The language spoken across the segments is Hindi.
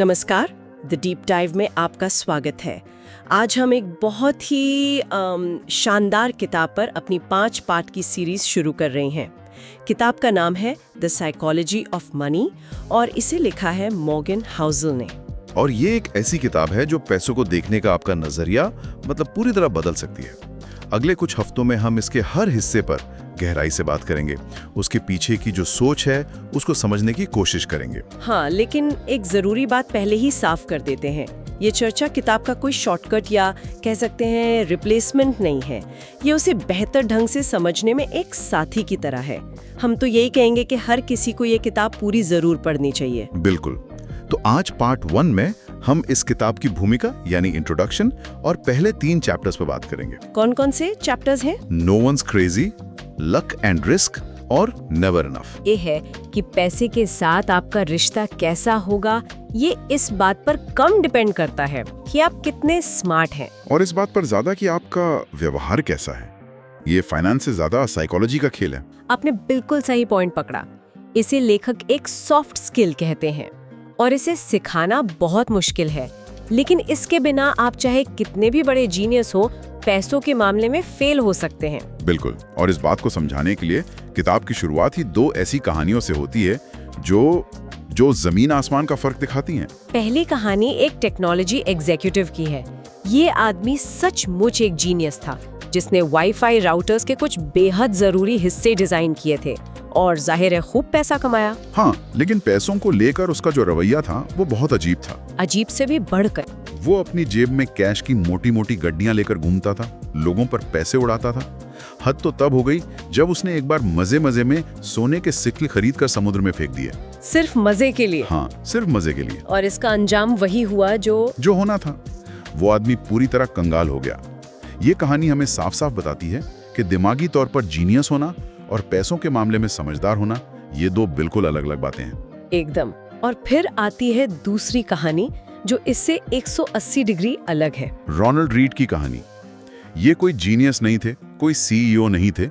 नमस्कार, द डीप डाइव में आपका स्वागत है। आज हम एक बहुत ही शानदार किताब पर अपनी 5 पार्ट की सीरीज शुरू कर रहे हैं। किताब का नाम है द साइकोलॉजी ऑफ मनी और इसे लिखा है मॉर्गन हाउसल ने। और ये एक ऐसी किताब है जो पैसों को देखने का आपका नजरिया पूरी तरह बदल सकती है। अगले कुछ हफ्तों में हम इसके हर हिस्से पर गहराई से बात करेंगे, उसके पीछे की जो सोच है उसको समझने की कोशिश करेंगे। हाँ, लेकिन एक जरूरी बात पहले ही साफ कर देते हैं। ये चर्चा किताब का कोई शॉर्टकट या कह सकते हैं रिप्लेसमेंट नहीं है। ये उसे बेहतर ढंग से समझने में एक साथी की तरह है। हम तो यही कहेंगे कि हर किसी को ये किताब पूरी जरूर पढ़नी चाहिए। बिल्कुल। तो आज पार्ट 1 में हम इस किताब की भूमिका यानी इंट्रोडक्शन और पहले 3 चैप्टर्स पर बात करेंगे। कौन कौन से चैप्टर्स हैं? No one's crazy, luck and risk और नेवर इनफ। ये है कि पैसे के साथ आपका रिश्ता कैसा होगा, ये इस बात पर कम डिपेंड करता है कि आप कितने स्मार्ट हैं, और इस बात पर ज्यादा कि आपका व्यवहार कैसा है। ये फाइनेंस से ज्यादा साइकोलॉजी का खेल है। आपने बिल्कुल सही पॉइंट पकड़ा। इसे लेखक एक सॉफ्ट स्किल कहते हैं और इसे सिखाना बहुत मुश्किल है। लेकिन इसके बिना आप चाहे कितने भी बड़े जीनियस हो, पैसों के मामले में फेल हो सकते हैं। बिल्कुल। और इस बात को समझाने के लिए किताब की शुरुआत ही 2 ऐसी कहानियों से होती है जो जमीन आसमान का फर्क दिखाती हैं। पहली कहानी एक टेक्नोलॉजी एग्जीक्यूटिव की है। ये आदमी सचमुच एक जीनियस था जिसने वाईफाई राउटर्स के कुछ बेहद जरूरी हिस्से डिजाइन किए थे और जाहिर है खूब पैसा कमाया। हाँ, लेकिन पैसों को लेकर उसका जो रवैया था वो बहुत अजीब था। अजीब से भी बढ़कर। वो अपनी जेब में कैश की मोटी मोटी गड्डियां लेकर घूमता था, लोगों पर पैसे उड़ाता था। हद तो तब हो गई जब उसने एक बार मजे मजे में सोने के सिक्के खरीद कर समुद्र में फेंक दिए। सिर्फ मजे के लिए? हाँ, सिर्फ मजे के लिए। और इसका अंजाम वही हुआ जो होना था। वो आदमी पूरी तरह कंगाल हो गया। ये कहानी हमें साफ साफ बताती है कि दिमागी तौर पर जीनियस होना और पैसों के मामले में समझदार होना, ये 2 बिल्कुल अलग अलग बातें हैं। एकदम। और फिर आती है दूसरी कहानी जो इससे 180 डिग्री अलग है। रोनाल्ड रीड की कहानी। ये कोई जीनियस नहीं थे, कोई सीईओ नहीं थे।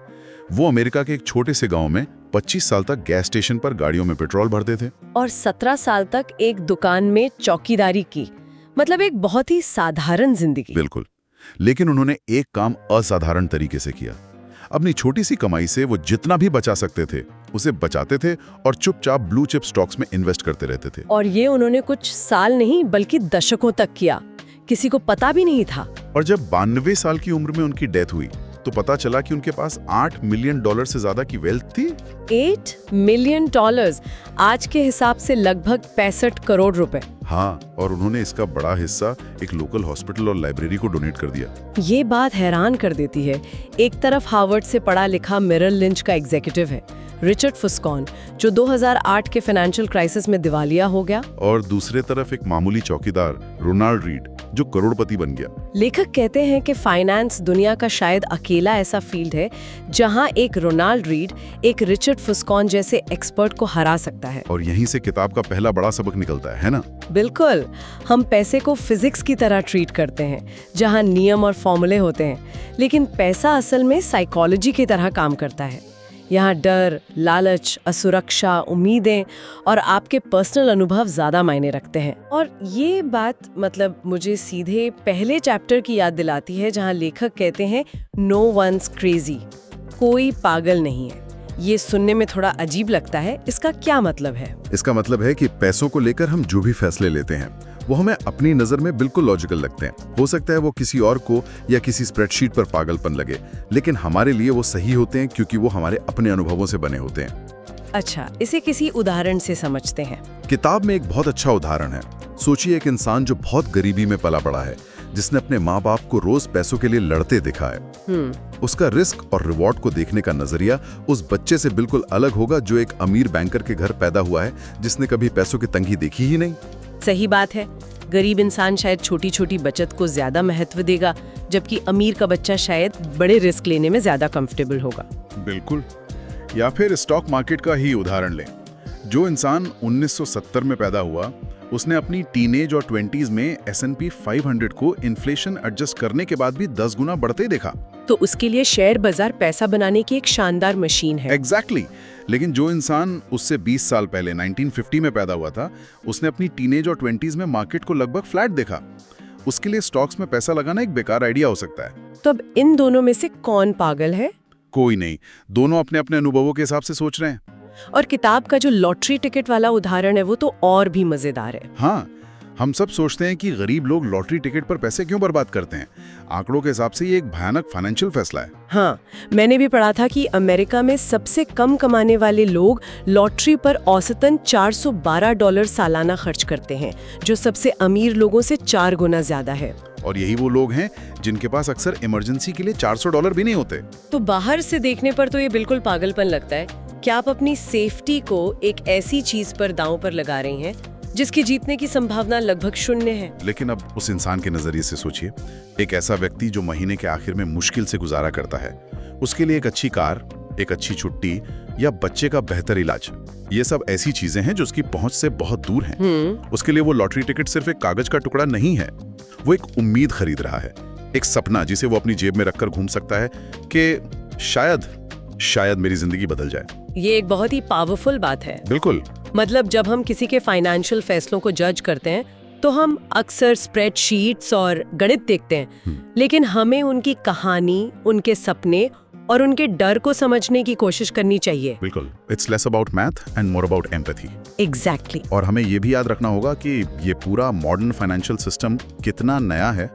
वो अमेरिका के एक छोटे से गांव में 25 साल तक गैस स्टेशन पर गाड़ियों में पेट्रोल भरते थे और 17 साल तक एक दुकान में चौकीदारी की। मतलब एक बहुत ही साधारण जिंदगी। बिल्कुल। लेकिन उन्होंने एक काम असाधारण तरीके से किया। अपनी छोटी सी कमाई से वो जितना भी बचा सकते थे उसे बचाते थे और चुपचाप ब्लू चिप स्टॉक्स में इन्वेस्ट करते रहते थे। और ये उन्होंने कुछ साल नहीं बल्कि दशकों तक किया। किसी को पता भी नहीं था। और जब 92 साल की उम्र में उनकी डेथ हुई तो पता चला कि उनके पास $8 मिलियन से ज्यादा की वेल्थ थी। $8 मिलियन, आज के हिसाब से लगभग 65 करोड़ रुपए। हाँ, और उन्होंने इसका बड़ा हिस्सा एक लोकल हॉस्पिटल और लाइब्रेरी को डोनेट कर दिया। ये बात हैरान कर देती है। एक तरफ हार्वर्ड से पढ़ा लिखा मेरिल लिंच का एग्जीक्यूटिव है रिचर्ड फुस्कॉन, जो 2008 के फाइनेंशियल क्राइसिस में दिवालिया हो गया, और दूसरे तरफ एक मामूली चौकीदार रोनाल्ड रीड जो करोड़पति बन गया। लेखक कहते हैं कि फाइनेंस दुनिया का शायद अकेला ऐसा फील्ड है जहां एक रोनाल्ड रीड एक रिचर्ड फुस्कॉन जैसे एक्सपर्ट को हरा सकता है। और यहीं से किताब का पहला बड़ा सबक निकलता है ना? बिल्कुल। हम पैसे को फिजिक्स की तरह ट्रीट करते हैं जहां नियम और फॉर्मूले होते हैं, लेकिन पैसा असल में साइकोलॉजी की तरह काम करता है। यहाँ डर, लालच, असुरक्षा, उम्मीदें और आपके पर्सनल अनुभव ज्यादा मायने रखते हैं। और ये बात मुझे सीधे पहले चैप्टर की याद दिलाती है जहाँ लेखक कहते हैं नो वंस क्रेजी, कोई पागल नहीं है। ये सुनने में थोड़ा अजीब लगता है। इसका क्या मतलब है? इसका मतलब है कि पैसों को लेकर हम जो भी फैसले लेते हैं वो हमें अपनी नजर में बिल्कुल लॉजिकल लगते हैं। हो सकता है वो किसी और को या किसी स्प्रेडशीट पर पागलपन लगे, लेकिन हमारे लिए वो सही होते हैं क्योंकि वो हमारे अपने अनुभवों से बने होते हैं। अच्छा, इसे किसी उदाहरण से समझते हैं। किताब में एक बहुत अच्छा उदाहरण है। सोचिए एक इंसान जो बहुत गरीबी में पला बड़ा है, जिसने अपने माँ बाप को रोज पैसों के लिए लड़ते देखा है। उसका रिस्क और रिवॉर्ड को देखने का नजरिया उस बच्चे से बिल्कुल अलग होगा जो एक अमीर बैंकर के घर पैदा हुआ है जिसने कभी पैसों की तंगी देखी ही नहीं। सही बात है। गरीब इंसान शायद छोटी छोटी बचत को ज्यादा महत्व देगा, जबकि अमीर का बच्चा शायद बड़े रिस्क लेने में ज्यादा कंफर्टेबल होगा। बिल्कुल। या फिर स्टॉक मार्केट का ही उदाहरण लें। जो इंसान 1970 में पैदा हुआ उसने अपनी टीनेज और 20s में S&P 500 को इन्फ्लेशन एडजस्ट करने के बाद भी 10 गुना बढ़ते ही देखा। तो उसके लिए शेयर बाजार पैसा बनाने की एक शानदार मशीन है। एग्जैक्टली लेकिन जो इंसान उससे 20 साल पहले 1950 में पैदा हुआ था, उसने अपनी टीनेज और 20s में मार्केट को लगभग फ्लैट देखा। उसके लिए स्टॉक्स में पैसा लगाना एक बेकार आइडिया हो सकता है। तो अब इन दोनों में से कौन पागल है? कोई नहीं, दोनों अपने अपने अनुभवों के हिसाब से सोच रहे हैं। और किताब का जो लॉटरी टिकट वाला उदाहरण है वो तो और भी मजेदार है। हाँ, हम सब सोचते हैं कि गरीब लोग लॉटरी टिकट पर पैसे क्यों बर्बाद करते हैं। आंकड़ों के हिसाब से ये एक भयानक फाइनेंशियल फैसला है। हाँ, मैंने भी पढ़ा था कि अमेरिका में सबसे कम कमाने वाले लोग लॉटरी पर औसतन $412 सालाना खर्च करते हैं, जो सबसे अमीर लोगों से 4 गुना ज्यादा है। और यही वो लोग हैं जिनके पास अक्सर इमरजेंसी के लिए $400 भी नहीं होते। तो बाहर से देखने पर तो ये बिल्कुल पागलपन लगता है। क्या आप अपनी सेफ्टी को एक ऐसी चीज पर दांव पर लगा रही हैं जिसकी जीतने की संभावना लगभग 0 है? लेकिन अब उस इंसान के नजरिए से सोचिए, एक ऐसा व्यक्ति जो महीने के आखिर में मुश्किल से गुजारा करता है, उसके लिए एक अच्छी कार, एक अच्छी छुट्टी या बच्चे का बेहतर इलाज, ये सब ऐसी चीजें हैं जो उसकी पहुंच से बहुत दूर हैं। उसके लिए वो लॉटरी टिकट सिर्फ एक कागज का टुकड़ा नहीं है, वो एक उम्मीद खरीद रहा है, एक सपना जिसे वो अपनी जेब में रखकर घूम सकता है कि शायद मेरी जिंदगी बदल जाए। ये एक बहुत ही पावरफुल बात है। बिल्कुल। मतलब जब हम किसी के फाइनेंशियल फैसलों को जज करते हैं तो हम अक्सर स्प्रेडशीट्स और गणित देखते हैं, लेकिन हमें उनकी कहानी, उनके सपने और उनके डर को समझने की कोशिश करनी चाहिए। बिल्कुल, it's less about math and more about empathy. Exactly. और हमें ये भी याद रखना होगा कि ये पूरा मॉडर्न फाइनेंशियल सिस्टम कितना नया है।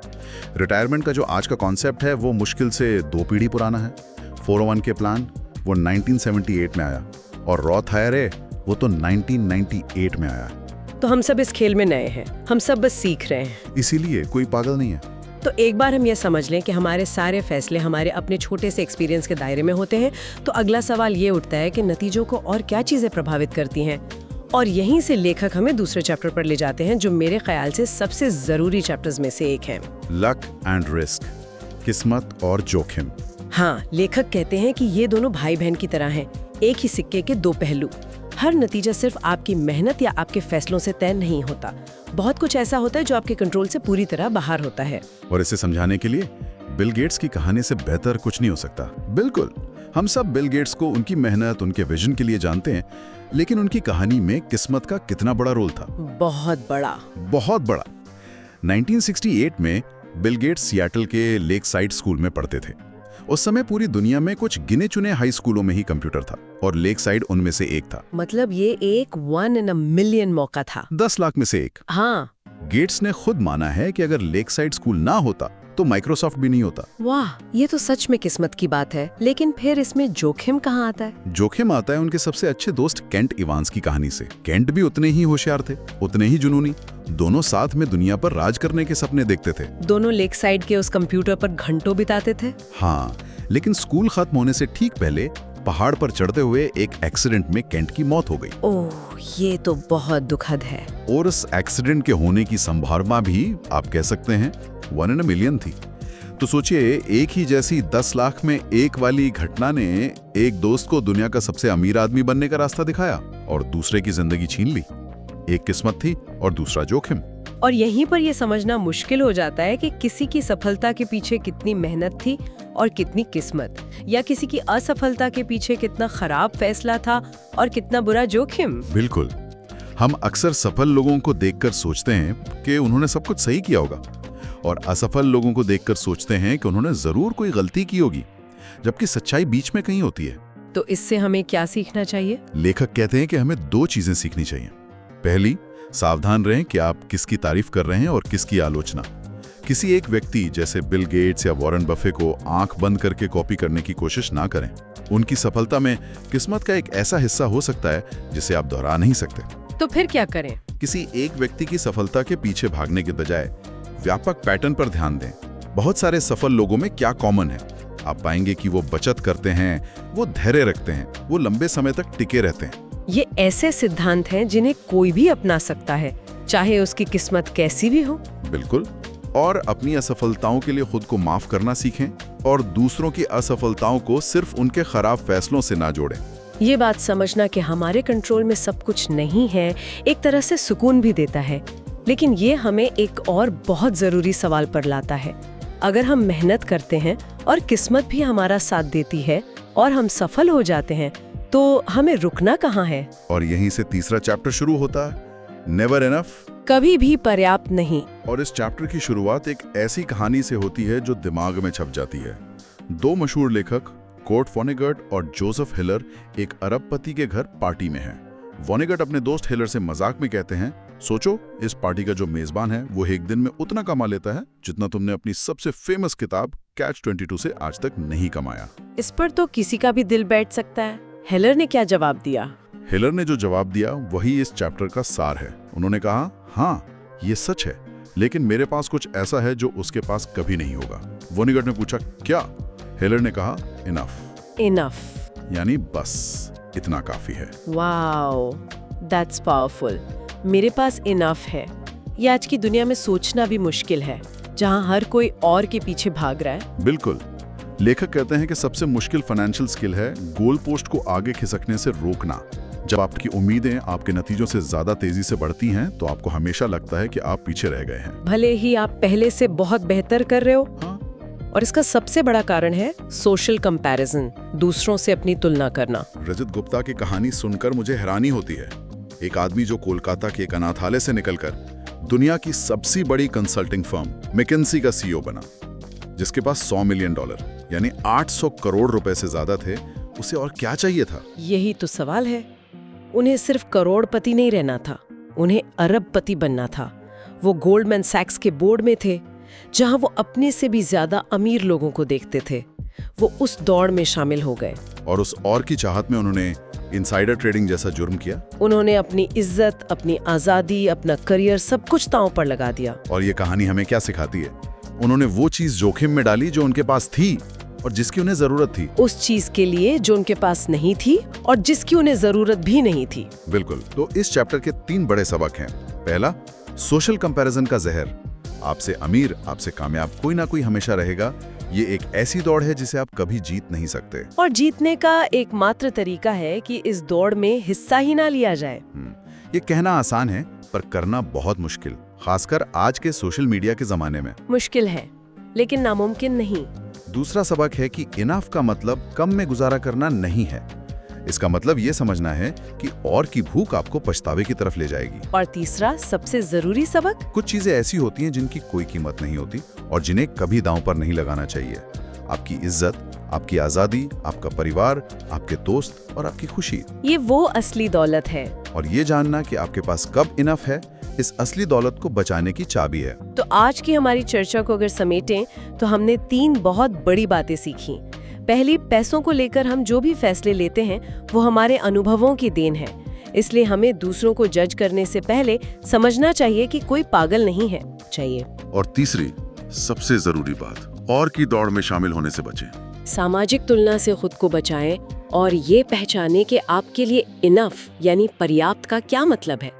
रिटायरमेंट का जो आज का कॉन्सेप्ट है वो मुश्किल से 2 पीढ़ी पुराना है। 401 के प्लान वो 1978 में आया और रॉथ आईआरए वो तो 1998 में आया। तो हम सब इस खेल में नए हैं, हम सब बस सीख रहे हैं। इसीलिए कोई पागल नहीं है। तो एक बार हम ये समझ लें कि हमारे सारे फैसले हमारे अपने छोटे से एक्सपीरियंस के दायरे में होते हैं, तो अगला सवाल ये उठता है कि नतीजों को और क्या चीजें प्रभावित करती हैं। और यहीं से लेखक हमें दूसरे चैप्टर पर ले जाते हैं, जो मेरे ख्याल से सबसे जरूरी चैप्टर्स में से एक है, लक एंड रिस्क, किस्मत और जोखिम। हाँ, लेखक कहते हैं कि ये दोनों भाई बहन की तरह हैं, एक ही सिक्के के 2 पहलू। हर नतीजा सिर्फ आपकी मेहनत या आपके फैसलों से तय नहीं होता। बहुत कुछ ऐसा होता है जो आपके कंट्रोल से पूरी तरह बाहर होता है। और इसे समझाने के लिए बिल गेट्स की कहानी से बेहतर कुछ नहीं हो सकता। बिल्कुल, हम सब बिल गेट्स को उनकी मेहनत, उनके विजन के लिए जानते हैं, लेकिन उनकी कहानी में किस्मत का कितना बड़ा रोल था? बहुत बड़ा। बहुत बड़ा। 1968 में बिल गेट्स सियाटल के लेक साइड स्कूल में पढ़ते थे। उस समय पूरी दुनिया में कुछ गिने चुने हाई स्कूलों में ही कंप्यूटर था और लेक साइड उनमें से एक था। मतलब ये एक 1 in a million मौका था। 10 लाख में से एक। हाँ। गेट्स ने खुद माना है कि अगर लेक साइड स्कूल ना होता तो माइक्रोसॉफ्ट भी नहीं होता। वाह, ये तो सच में किस्मत की बात है। लेकिन फिर इसमें जोखिम कहाँ आता है? जोखिम आता है उनके सबसे अच्छे दोस्त केंट इवांस की कहानी से। केंट भी उतने ही होशियार थे, उतने ही जुनूनी। दोनों साथ में दुनिया पर राज करने के सपने देखते थे। दोनों लेक साइड के उस कंप्यूटर पर घंटों बिताते थे। हाँ, लेकिन स्कूल खत्म होने से ठीक पहले पहाड़ पर चढ़ते हुए एक एक्सीडेंट में केंट की मौत हो गई। ओह, ये तो बहुत दुखद है। और उस एक्सीडेंट के होने की संभावना भी आप कह सकते हैं 1 in a million थी। तो सोचिए, एक ही जैसी 10 लाख में एक वाली घटना ने एक दोस्त को दुनिया का सबसे अमीर आदमी बनने का रास्ता दिखाया और दूसरे की जिंदगी छीन ली। एक किस्मत थी और दूसरा जोखिम। और यहीं पर यह समझना मुश्किल हो जाता है कि किसी की सफलता के पीछे कितनी मेहनत थी और कितनी किस्मत, या किसी की असफलता के पीछे कितना खराब फैसला था और कितना बुरा जोखिम। बिल्कुल, हम अक्सर सफल लोगों को देखकर सोचते हैं कि उन्होंने सब कुछ सही किया होगा और असफल लोगों को देखकर सोचते हैं कि उन्होंने जरूर कोई गलती की होगी, जबकि सच्चाई बीच में कहीं होती है। तो इससे हमें क्या सीखना चाहिए? लेखक कहते हैं कि हमें 2 चीजें सीखनी चाहिए। पहली, सावधान रहें कि आप किसकी तारीफ कर रहे हैं और किसकी आलोचना। किसी एक व्यक्ति जैसे बिल गेट्स या वॉरेन बफे को आंख बंद करके कॉपी करने की कोशिश ना करें। उनकी सफलता में किस्मत का एक ऐसा हिस्सा हो सकता है जिसे आप दोहरा नहीं सकते। तो फिर क्या करें? किसी एक व्यक्ति की सफलता के पीछे भागने के बजाय व्यापक पैटर्न पर ध्यान दें। बहुत सारे सफल लोगों में क्या कॉमन है? आप पाएंगे कि वो बचत करते हैं, वो धैर्य रखते हैं, वो लंबे समय तक टिके रहते हैं। ये ऐसे सिद्धांत हैं जिन्हें कोई भी अपना सकता है, चाहे उसकी किस्मत कैसी भी हो। बिल्कुल। और अपनी असफलताओं के लिए खुद को माफ करना सीखें और दूसरों की असफलताओं को सिर्फ उनके खराब फैसलों से ना जोड़ें। ये बात समझना कि हमारे कंट्रोल में सब कुछ नहीं है एक तरह से सुकून भी देता है, लेकिन ये हमें एक और बहुत ज़रूरी सवाल पर लाता है। अगर हम मेहनत करते हैं और किस्मत भी हमारा साथ देती है और हम सफल हो जाते हैं, तो हमें रुकना कहाँ है? और यहीं से तीसरा चैप्टर शुरू होता है, नेवर इनफ, कभी भी पर्याप्त नहीं। और इस चैप्टर की शुरुआत एक ऐसी कहानी से होती है जो दिमाग में छप जाती है। दो मशहूर लेखक कोर्ट वॉनेगट और जोसेफ हिलर एक अरबपति के घर पार्टी में हैं। वॉनेगट अपने दोस्त हिलर से मजाक में कहते हैं, सोचो इस पार्टी का जो मेजबान है वो एक दिन में उतना कमा लेता है जितना तुमने अपनी सबसे फेमस किताब कैच 22 से आज तक नहीं कमाया। इस पर तो किसी का भी दिल बैठ सकता है। हिलर ने क्या जवाब दिया? हिलर ने जो जवाब दिया वही इस चैप्टर का सार है। उन्होंने कहा, हाँ ये सच है, लेकिन मेरे पास कुछ ऐसा है जो उसके पास कभी नहीं होगा। वॉनेगट ने पूछा, क्या? हिलर ने कहा, इनफ। इनफ यानी बस, इतना काफी है। Wow, that's powerful. मेरे पास इनफ है। ये आज की दुनिया में सोचना भी मुश्किल है, जहां हर कोई और के पीछे भाग रहा है। बिल्कुल। लेखक कहते हैं कि सबसे मुश्किल फाइनेंशियल स्किल है गोल पोस्ट को आगे खिसकने से रोकना। जब आपकी उम्मीदें आपके नतीजों से ज्यादा तेजी से बढ़ती हैं, तो आपको हमेशा लगता है कि आप पीछे रह गए हैं, भले ही आप पहले से बहुत बेहतर कर रहे हो। हाँ? और इसका सबसे बड़ा कारण है सोशल कंपैरिजन, दूसरों से अपनी तुलना करना। रजत गुप्ता की कहानी सुनकर मुझे हैरानी होती है। एक आदमी जो कोलकाता के एक अनाथालय से निकलकर दुनिया की सबसे बड़ी कंसल्टिंग फर्म मैकेंजी का सीईओ बना, जिसके पास $100 मिलियन यानी 800 करोड़ रुपए से ज्यादा थे। उसे और क्या चाहिए था? यही तो सवाल है। उन्हें सिर्फ करोड़पति नहीं रहना था, उन्हें अरबपति बनना था। वो गोल्डमैन सैक्स के बोर्ड में थे, जहां वो अपने से भी ज्यादा अमीर लोगों को देखते थे। वो उस दौड़ में शामिल हो गए और उस और की चाहत में उन्होंने इनसाइडर ट्रेडिंग जैसा जुर्म किया। उन्होंने अपनी इज्जत, अपनी आजादी, अपना करियर सब कुछ दांव पर लगा दिया। और ये कहानी हमें क्या सिखाती है? उन्होंने वो चीज जोखिम में डाली जो उनके पास थी और जिसकी उन्हें जरूरत थी, उस चीज के लिए जो उनके पास नहीं थी और जिसकी उन्हें जरूरत भी नहीं थी। बिल्कुल। तो इस चैप्टर के 3 बड़े सबक हैं। पहला, सोशल कंपैरिजन का जहर। आपसे अमीर, आपसे कामयाब कोई ना कोई हमेशा रहेगा। ये एक ऐसी दौड़ है जिसे आप कभी जीत नहीं सकते। और जीतने का एकमात्र तरीका है कि इस दौड़ में हिस्सा ही ना लिया जाए। ये कहना आसान है पर करना बहुत मुश्किल, खासकर आज के सोशल मीडिया के जमाने में। मुश्किल है, लेकिन नामुमकिन नहीं। दूसरा सबक है कि इनफ का मतलब कम में गुजारा करना नहीं है। इसका मतलब ये समझना है कि और की भूख आपको पछतावे की तरफ ले जाएगी। और तीसरा सबसे जरूरी सबक, कुछ चीजें ऐसी होती हैं जिनकी कोई कीमत नहीं होती और जिन्हें कभी दांव पर नहीं लगाना चाहिए। आपकी इज्जत, आपकी आजादी, आपका परिवार, आपके दोस्त और आपकी खुशी, ये वो असली दौलत है। और ये जानना कि आपके पास कब इनफ है, इस असली दौलत को बचाने की चाबी है। तो आज की हमारी चर्चा को अगर समेटें तो हमने 3 बहुत बड़ी बातें सीखी। पहली, पैसों को लेकर हम जो भी फैसले लेते हैं वो हमारे अनुभवों की देन है, इसलिए हमें दूसरों को जज करने से पहले समझना चाहिए कि कोई पागल नहीं है चाहिए। और तीसरी, सबसे जरूरी बात, और की दौड़ में शामिल होने से बचें। सामाजिक तुलना से खुद को बचाएं और ये पहचानें कि आपके लिए इनफ यानी पर्याप्त का क्या मतलब है,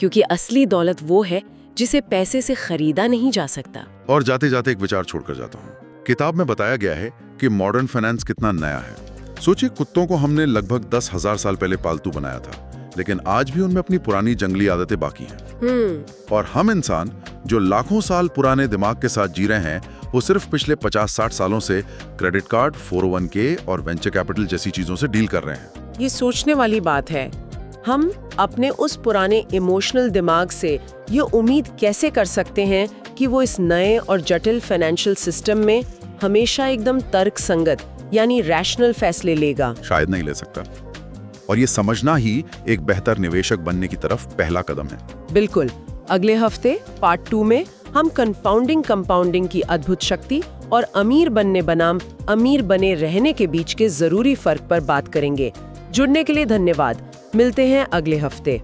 क्योंकि असली दौलत वो है जिसे पैसे से खरीदा नहीं जा सकता। और जाते जाते एक विचार छोड़कर जाता हूँ। किताब में बताया गया है कि मॉडर्न फाइनेंस कितना नया है। सोचिए, कुत्तों को हमने लगभग 10,000 साल पहले पालतू बनाया था, लेकिन आज भी उनमें अपनी पुरानी जंगली आदतें बाकी हैं। और हम इंसान जो लाखों साल पुराने दिमाग के साथ जी रहे हैं, वो सिर्फ पिछले 50-60 सालों से क्रेडिट कार्ड, 401k और वेंचर कैपिटल जैसी चीजों से डील कर रहे हैं। ये सोचने वाली बात है। हम अपने उस पुराने इमोशनल दिमाग से ये उम्मीद कैसे कर सकते हैं कि वो इस नए और जटिल फाइनेंशियल सिस्टम में हमेशा एकदम तर्क संगत यानी रैशनल फैसले लेगा? शायद नहीं ले सकता। और ये समझना ही एक बेहतर निवेशक बनने की तरफ पहला कदम है। बिल्कुल। अगले हफ्ते पार्ट 2 में हम कंपाउंडिंग की अद्भुत शक्ति और अमीर बनने बनाम अमीर बने रहने के बीच के जरूरी फर्क पर बात करेंगे। जुड़ने के लिए धन्यवाद। मिलते हैं अगले हफ्ते।